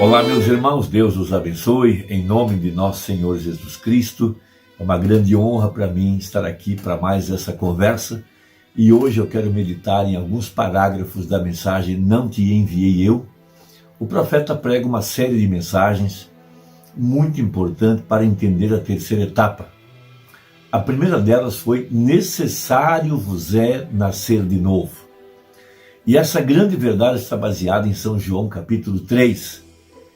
Olá, meus irmãos, Deus os abençoe, em nome de nosso Senhor Jesus Cristo. É uma grande honra para mim estar aqui para mais essa conversa, e hoje eu quero meditar em alguns parágrafos da mensagem Não Te Enviei Eu. O profeta prega uma série de mensagens muito importantes para entender a terceira etapa. A primeira delas foi: necessário vos é nascer de novo. E essa grande verdade está baseada em São João capítulo 3.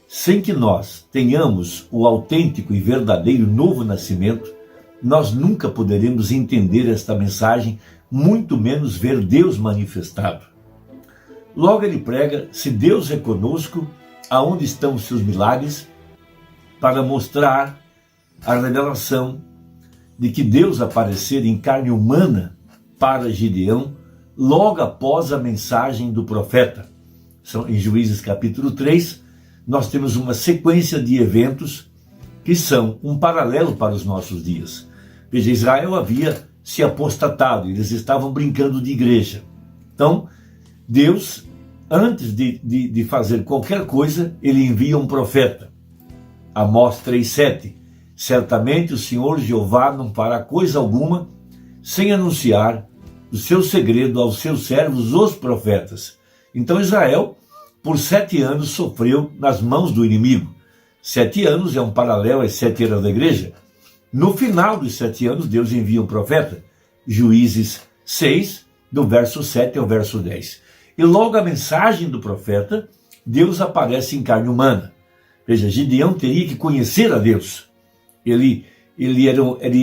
Sem que nós tenhamos o autêntico e verdadeiro novo nascimento, nós nunca poderemos entender esta mensagem, muito menos ver Deus manifestado. Logo ele prega: se Deus é conosco, aonde estão os seus milagres? Para mostrar a revelação de que Deus aparecer em carne humana para Gideão, logo após a mensagem do profeta. Em Juízes capítulo 3, nós temos uma sequência de eventos que são um paralelo para os nossos dias. Veja, Israel havia se apostatado, eles estavam brincando de igreja. Então, Deus, antes de fazer qualquer coisa, ele envia um profeta. Amós 3,7. Certamente o Senhor Jeová não fará coisa alguma sem anunciar o seu segredo aos seus servos, os profetas. Então Israel, por 7 anos, sofreu nas mãos do inimigo. 7 anos é um paralelo às 7 eras da igreja. No final dos 7 anos, Deus envia um profeta. Juízes 6, do verso 7 ao verso 10. E logo a mensagem do profeta, Deus aparece em carne humana. Veja, Gideão teria que conhecer a Deus. Ele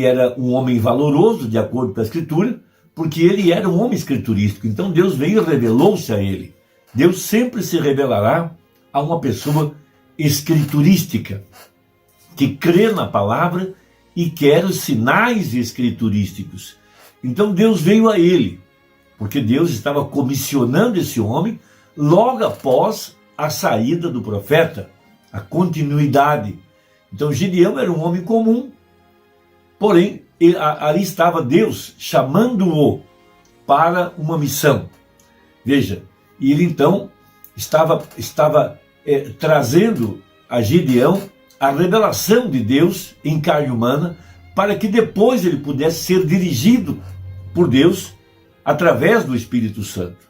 era um homem valoroso, de acordo com a Escritura, porque ele era um homem escriturístico. Então Deus veio e revelou-se a ele. Deus sempre se revelará a uma pessoa escriturística, que crê na palavra e quer os sinais escriturísticos. Então Deus veio a ele, porque Deus estava comissionando esse homem logo após a saída do profeta, a continuidade. Então Gideão era um homem comum, porém ali estava Deus chamando-o para uma missão. Veja, e ele então estava trazendo a Gideão a revelação de Deus em carne humana, para que depois ele pudesse ser dirigido por Deus através do Espírito Santo.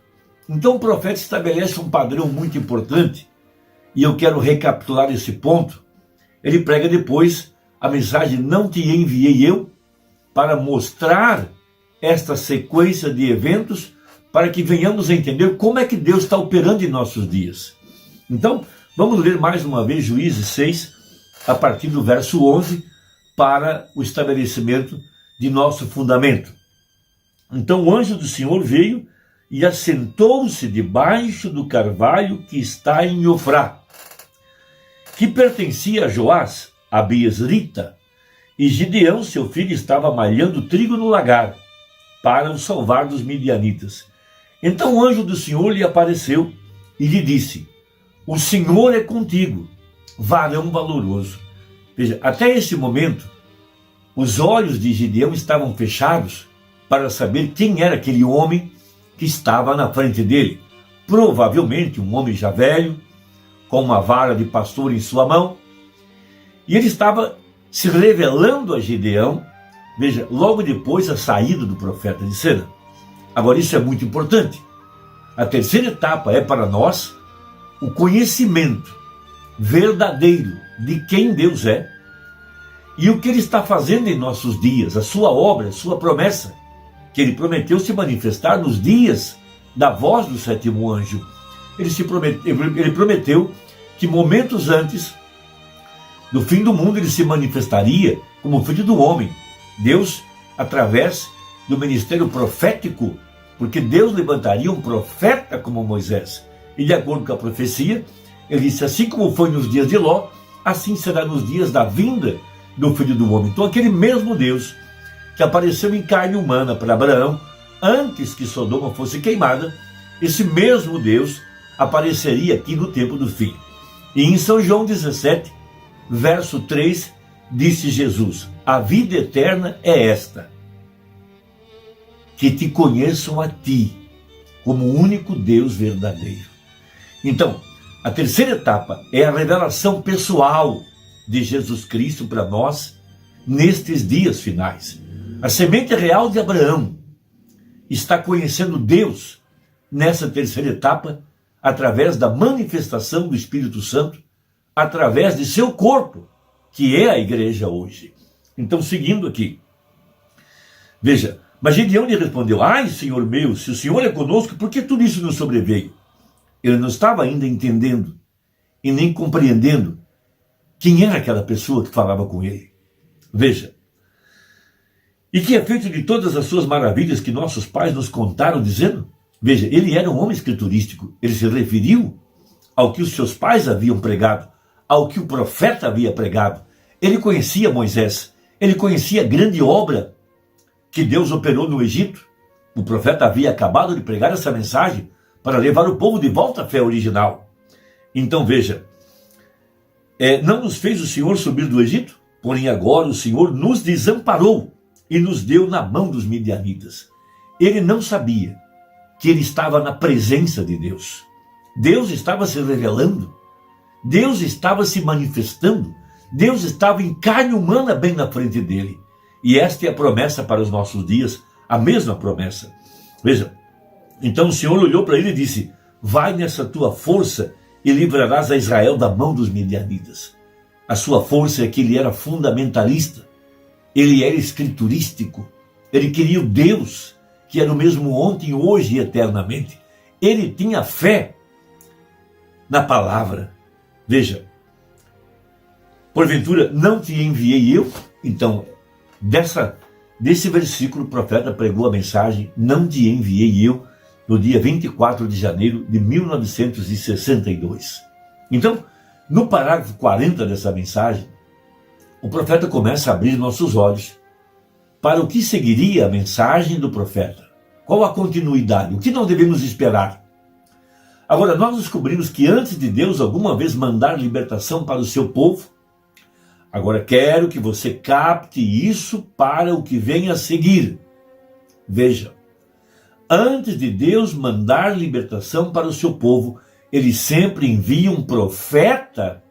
Então o profeta estabelece um padrão muito importante, e eu quero recapitular esse ponto. Ele prega depois a mensagem Não Te Enviei Eu, para mostrar esta sequência de eventos, para que venhamos a entender como é que Deus está operando em nossos dias. Então, vamos ler mais uma vez Juízes 6, a partir do verso 11, para o estabelecimento de nosso fundamento. Então o anjo do Senhor veio e assentou-se debaixo do carvalho que está em Ofrá, que pertencia a Joás, a Biesrita, e Gideão, seu filho, estava malhando trigo no lagar, para o salvar dos midianitas. Então o anjo do Senhor lhe apareceu e lhe disse: o Senhor é contigo, varão valoroso. Veja, até esse momento, os olhos de Gideão estavam fechados para saber quem era aquele homem que estava na frente dele. Provavelmente um homem já velho, com uma vara de pastor em sua mão. E ele estava se revelando a Gideão, veja, logo depois da saída do profeta de cena. Agora, isso é muito importante. A terceira etapa é para nós o conhecimento verdadeiro de quem Deus é e o que Ele está fazendo em nossos dias, a sua obra, a sua promessa, que Ele prometeu se manifestar nos dias da voz do sétimo anjo. Ele prometeu que momentos antes do fim do mundo Ele se manifestaria como Filho do Homem. Deus, através do ministério profético, porque Deus levantaria um profeta como Moisés. E de acordo com a profecia, ele disse: assim como foi nos dias de Ló, assim será nos dias da vinda do Filho do Homem. Então aquele mesmo Deus que apareceu em carne humana para Abraão, antes que Sodoma fosse queimada, esse mesmo Deus apareceria aqui no tempo do fim. E em São João 17, verso 3, disse Jesus: a vida eterna é esta, que te conheçam a ti, como o único Deus verdadeiro. Então, A terceira etapa é a revelação pessoal de Jesus Cristo para nós nestes dias finais. A semente real de Abraão está conhecendo Deus nessa terceira etapa através da manifestação do Espírito Santo, através de seu corpo, que é a igreja hoje. Então, seguindo aqui, veja, mas Gideão lhe respondeu: ai, Senhor meu, se o Senhor é conosco, por que tudo isso nos sobreveio? Ele não estava ainda entendendo e nem compreendendo quem era aquela pessoa que falava com ele. Veja, e que é feito de todas as suas maravilhas que nossos pais nos contaram, dizendo, veja, ele era um homem escriturístico, ele se referiu ao que os seus pais haviam pregado, ao que o profeta havia pregado. Ele conhecia Moisés, ele conhecia a grande obra que Deus operou no Egito. O profeta havia acabado de pregar essa mensagem para levar o povo de volta à fé original. Então veja, não nos fez o Senhor subir do Egito? Porém agora o Senhor nos desamparou e nos deu na mão dos midianitas. Ele não sabia que ele estava na presença de Deus. Deus estava se revelando, Deus estava se manifestando, Deus estava em carne humana bem na frente dele. E esta é a promessa para os nossos dias, a mesma promessa. Veja, então o Senhor olhou para ele e disse: vai nessa tua força e livrarás a Israel da mão dos midianitas. A sua força é que ele era fundamentalista, ele era escriturístico, ele queria o Deus que era o mesmo ontem, hoje e eternamente. Ele tinha fé na palavra. Veja, porventura não te enviei eu? Então, desse versículo o profeta pregou a mensagem: não te enviei eu, no dia 24 de janeiro de 1962. Então, no parágrafo 40 dessa mensagem, o profeta começa a abrir nossos olhos para o que seguiria a mensagem do profeta. Qual a continuidade? O que não devemos esperar? Agora, nós descobrimos que antes de Deus alguma vez mandar libertação para o seu povo, agora quero que você capte isso para o que vem a seguir. Veja, antes de Deus mandar libertação para o seu povo, ele sempre envia um profeta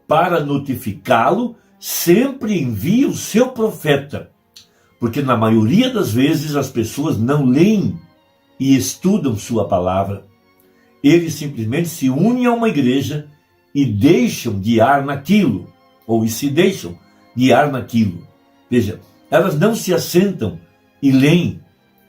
para notificá-lo, sempre envia o seu profeta. Porque na maioria das vezes as pessoas não leem e estudam sua palavra. Eles simplesmente se unem a uma igreja e deixam guiar naquilo, ou se deixam guiar naquilo. Veja, elas não se assentam e leem.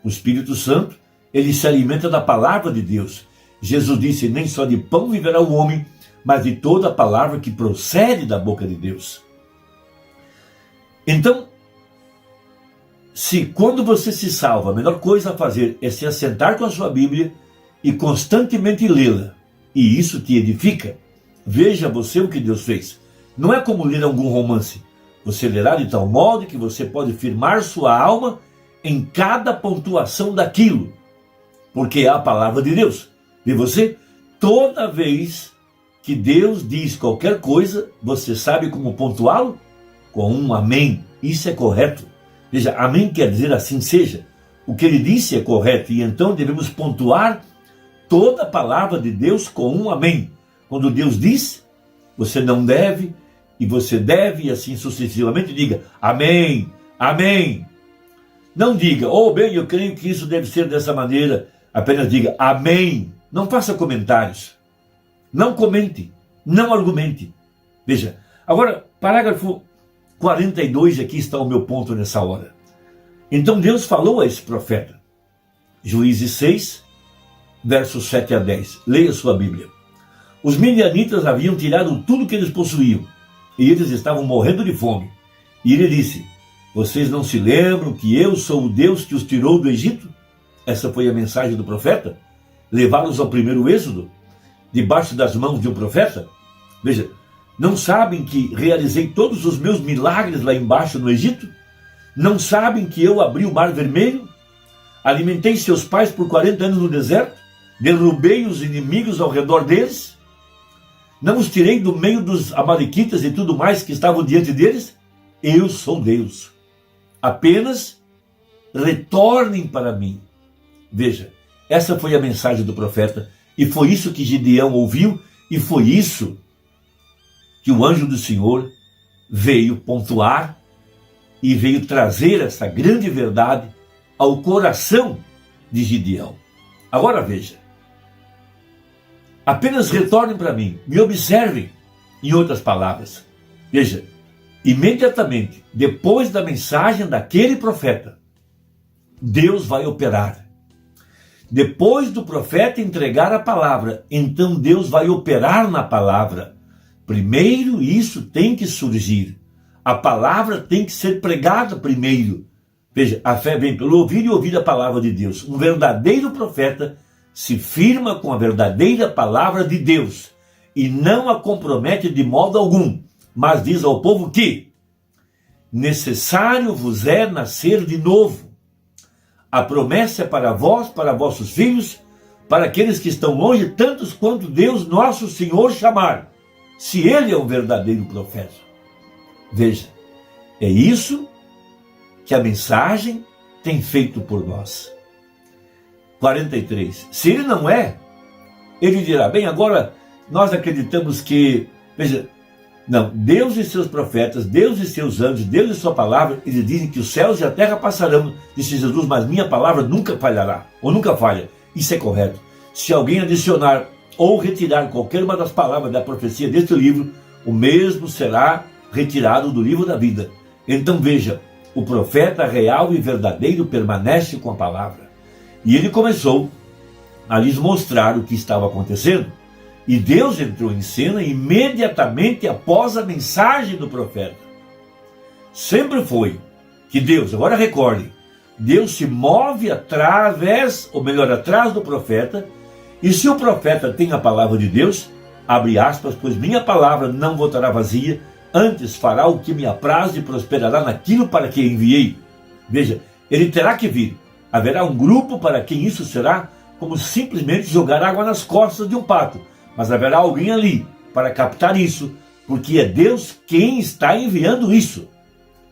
O Espírito Santo, ele se alimenta da palavra de Deus. Jesus disse: nem só de pão viverá o homem, mas de toda a palavra que procede da boca de Deus. Então, se quando você se salva, a melhor coisa a fazer é se assentar com a sua Bíblia e constantemente lê-la, e isso te edifica, veja você o que Deus fez. Não é como ler algum romance. Você lerá de tal modo que você pode firmar sua alma em cada pontuação daquilo, porque é a palavra de Deus. E você, toda vez que Deus diz qualquer coisa, você sabe como pontuá-lo? Com um amém. Isso é correto. Veja, amém quer dizer assim seja. O que ele disse é correto, e então devemos pontuar toda a palavra de Deus com um amém. Quando Deus diz, você não deve, e você deve, e assim sucessivamente, diga amém, amém. Não diga, oh bem, eu creio que isso deve ser dessa maneira. Apenas diga amém. Não faça comentários. Não comente. Não argumente. Veja, agora, parágrafo 42, aqui está o meu ponto nessa hora. Então Deus falou a esse profeta. Juízes 6, versos 7 a 10. Leia sua Bíblia. Os midianitas haviam tirado tudo que eles possuíam, e eles estavam morrendo de fome. E ele disse: vocês não se lembram que eu sou o Deus que os tirou do Egito? Essa foi a mensagem do profeta? Levá-los ao primeiro êxodo, debaixo das mãos de um profeta? Veja, não sabem que realizei todos os meus milagres lá embaixo no Egito? Não sabem que eu abri o mar vermelho? Alimentei seus pais por 40 anos no deserto? Derrubei os inimigos ao redor deles? Não os tirei do meio dos amalequitas e tudo mais que estavam diante deles? Eu sou Deus. Apenas retornem para mim. Veja, essa foi a mensagem do profeta, e foi isso que Gideão ouviu, E foi isso que o anjo do Senhor veio pontuar e veio trazer essa grande verdade ao coração de Gideão. Agora veja, apenas retornem para mim, me observem, em outras palavras. Veja, imediatamente depois da mensagem daquele profeta, Deus vai operar. Depois do profeta entregar a palavra, então Deus vai operar na palavra. Primeiro isso tem que surgir. A palavra tem que ser pregada primeiro. Veja, a fé vem pelo ouvir e ouvir a palavra de Deus. Um verdadeiro profeta se firma com a verdadeira palavra de Deus e não a compromete de modo algum, mas diz ao povo que necessário vos é nascer de novo. A promessa é para vós, para vossos filhos, para aqueles que estão longe, tantos quanto Deus nosso Senhor chamar, se ele é um verdadeiro profeta. Veja, é isso que a mensagem tem feito por nós. 43. Se ele não é, ele dirá, bem, agora nós acreditamos que, veja, não, Deus e seus profetas, Deus e seus anjos, Deus e sua palavra, eles dizem que os céus e a terra passarão, disse Jesus, mas minha palavra nunca falhará, ou nunca falha. Isso é correto. Se alguém adicionar ou retirar qualquer uma das palavras da profecia deste livro, o mesmo será retirado do livro da vida. Então veja, o profeta real e verdadeiro permanece com a palavra. E ele começou a lhes mostrar o que estava acontecendo. E Deus entrou em cena imediatamente após a mensagem do profeta. Sempre foi que Deus, agora recorde, Deus se move através, ou melhor, atrás do profeta, e se o profeta tem a palavra de Deus, abre aspas, pois minha palavra não voltará vazia, antes fará o que me apraz e prosperará naquilo para que enviei. Veja, ele terá que vir. Haverá um grupo para quem isso será como simplesmente jogar água nas costas de um pato. Mas haverá alguém ali para captar isso, porque é Deus quem está enviando isso.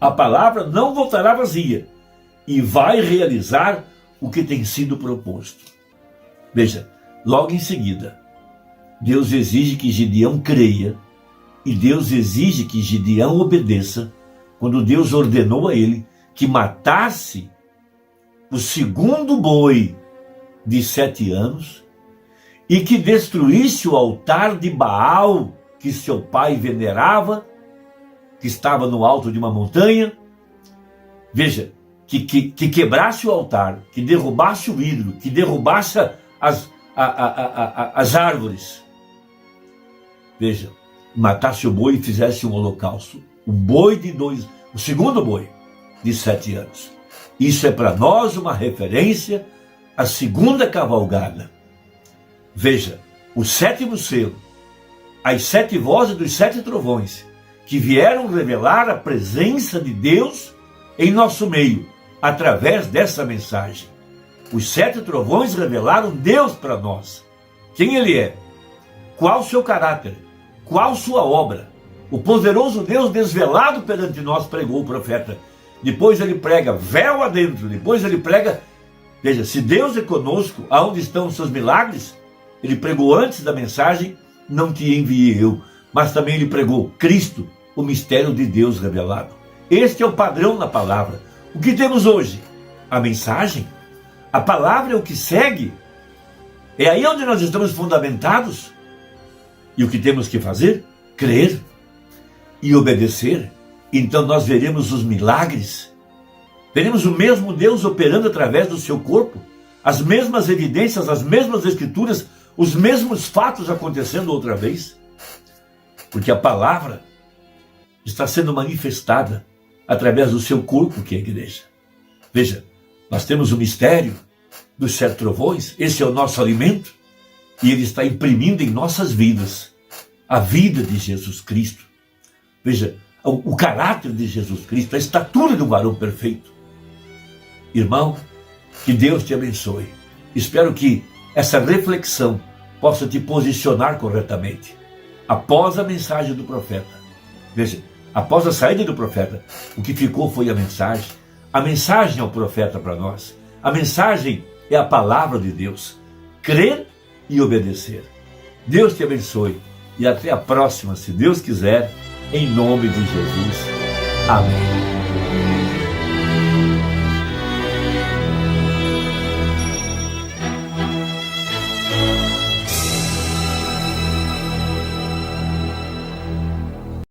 A palavra não voltará vazia e vai realizar o que tem sido proposto. Veja, logo em seguida, Deus exige que Gideão creia e Deus exige que Gideão obedeça quando Deus ordenou a ele que matasse o segundo boi de 7 anos e que destruísse o altar de Baal que seu pai venerava, que estava no alto de uma montanha. Veja, que quebrasse o altar, que derrubasse o ídolo, que derrubasse as árvores. Veja, matasse o boi e fizesse um holocausto. O segundo boi de 7 anos. Isso é para nós uma referência à segunda cavalgada. Veja, o 7º selo, as 7 vozes dos 7 trovões, que vieram revelar a presença de Deus em nosso meio, através dessa mensagem. Os 7 trovões revelaram Deus para nós. Quem ele é? Qual o seu caráter? Qual sua obra? O poderoso Deus desvelado perante nós, pregou o profeta. Depois ele prega véu adentro, depois ele prega, veja, se Deus é conosco, aonde estão os seus milagres? Ele pregou antes da mensagem, não te enviei eu, mas também ele pregou Cristo, o mistério de Deus revelado. Este é o padrão na palavra. O que temos hoje? A mensagem. A palavra é o que segue. É aí onde nós estamos fundamentados. E o que temos que fazer? Crer e obedecer. Então nós veremos os milagres. Veremos o mesmo Deus operando através do seu corpo. As mesmas evidências, as mesmas escrituras, os mesmos fatos acontecendo outra vez. Porque a palavra está sendo manifestada através do seu corpo, que é a igreja. Veja, nós temos o mistério dos 7 trovões, esse é o nosso alimento, e ele está imprimindo em nossas vidas a vida de Jesus Cristo. Veja, o caráter de Jesus Cristo, a estatura de um varão perfeito. Irmão, que Deus te abençoe. Espero que essa reflexão possa te posicionar corretamente. Após a mensagem do profeta, veja, após a saída do profeta, o que ficou foi a mensagem. A mensagem é o profeta para nós. A mensagem é a palavra de Deus. Crer e obedecer. Deus te abençoe. e até a próxima, se Deus quiser, em nome de Jesus. Amém.